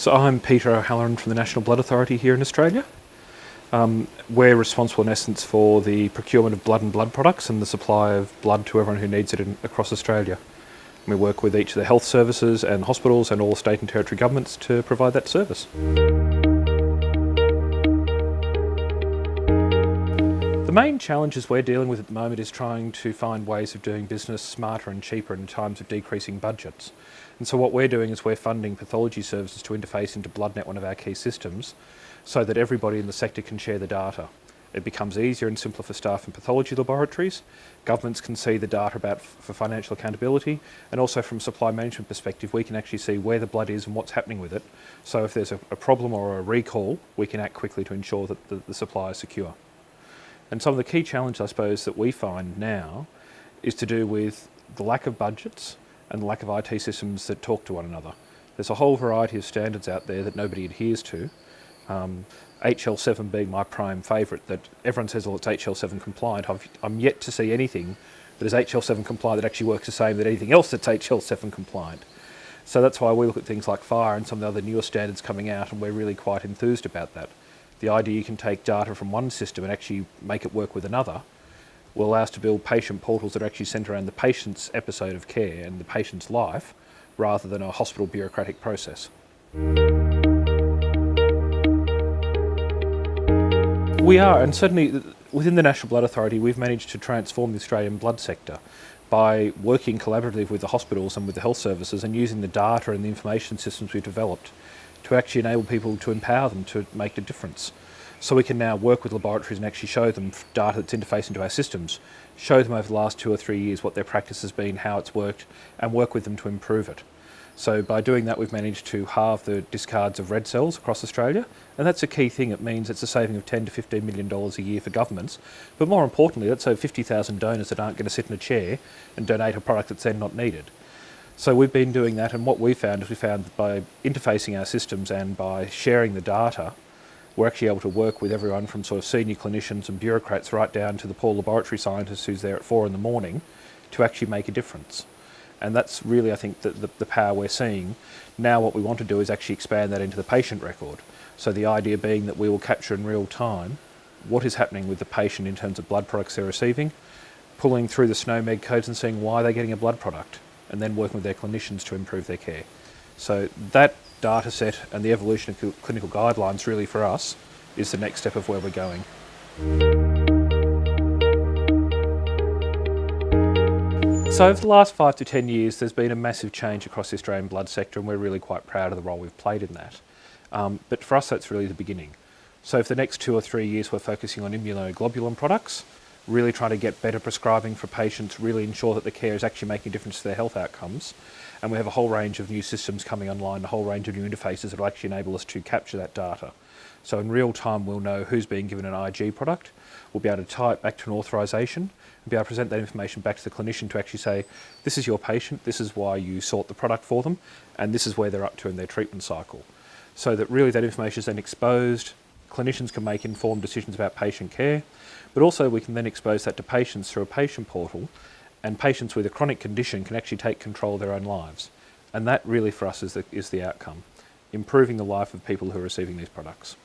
So I'm Peter O Halloran from the National Blood Authority here in Australia. We're responsible in essence for the procurement of blood and blood products and the supply of blood to everyone who needs it across Australia. We work with each of the health services and hospitals and all state and territory governments to provide that service. The main challenges we're dealing with at the moment is trying to find ways of doing business smarter and cheaper in times of decreasing budgets. And so what we're doing is we're funding pathology services to interface into BloodNet, one of our key systems, so that everybody in the sector can share the data. It becomes easier and simpler for staff in pathology laboratories. Governments can see the data for financial accountability, and also from a supply management perspective, we can actually see where the blood is and what's happening with it. So if there's a problem or a recall, we can act quickly to ensure that the supply is secure. And some of the key challenges, I suppose, that we find now is to do with the lack of budgets and the lack of IT systems that talk to one another. There's a whole variety of standards out there that nobody adheres to. HL7 being my prime favourite, that everyone says, well, it's HL7 compliant. I'm yet to see anything that is HL7 compliant that actually works the same as anything else that's HL7 compliant. So that's why we look at things like FHIR and some of the other newer standards coming out, and we're really quite enthused about that. The idea you can take data from one system and actually make it work with another will allow us to build patient portals that are actually centred around the patient's episode of care and the patient's life, rather than a hospital bureaucratic process. We are, and certainly within the National Blood Authority, we've managed to transform the Australian blood sector by working collaboratively with the hospitals and with the health services and using the data and the information systems we've developed to actually enable people to empower them to make a difference. So we can now work with laboratories and actually show them data that's interfaced into our systems, show them over the last 2 or 3 years what their practice has been, how it's worked, and work with them to improve it. So by doing that, we've managed to halve the discards of red cells across Australia, and that's a key thing. It means it's a saving of $10 to $15 million a year for governments, but more importantly, that's over 50,000 donors that aren't going to sit in a chair and donate a product that's then not needed. So we've been doing that, and what we found that by interfacing our systems and by sharing the data, we're actually able to work with everyone from sort of senior clinicians and bureaucrats right down to the poor laboratory scientist who's there at 4 in the morning to actually make a difference. And that's really, I think, the power we're seeing. Now what we want to do is actually expand that into the patient record. So the idea being that we will capture in real time what is happening with the patient in terms of blood products they're receiving, pulling through the SNOMED codes and seeing why they're getting a blood product, and then working with their clinicians to improve their care. So that data set and the evolution of clinical guidelines really for us is the next step of where we're going. So over the last 5 to 10 years, there's been a massive change across the Australian blood sector, and we're really quite proud of the role we've played in that. But for us, that's really the beginning. So for the next 2 or 3 years, we're focusing on immunoglobulin products, really trying to get better prescribing for patients, really ensure that the care is actually making a difference to their health outcomes. And we have a whole range of new systems coming online, a whole range of new interfaces that will actually enable us to capture that data. So in real time, we'll know who's being given an IG product. We'll be able to tie it back to an authorisation and be able to present that information back to the clinician to actually say, this is your patient, this is why you sought the product for them, and this is where they're up to in their treatment cycle. So that really that information is then exposed, clinicians can make informed decisions about patient care, but also we can then expose that to patients through a patient portal, and patients with a chronic condition can actually take control of their own lives. And that really for us is the outcome, improving the life of people who are receiving these products.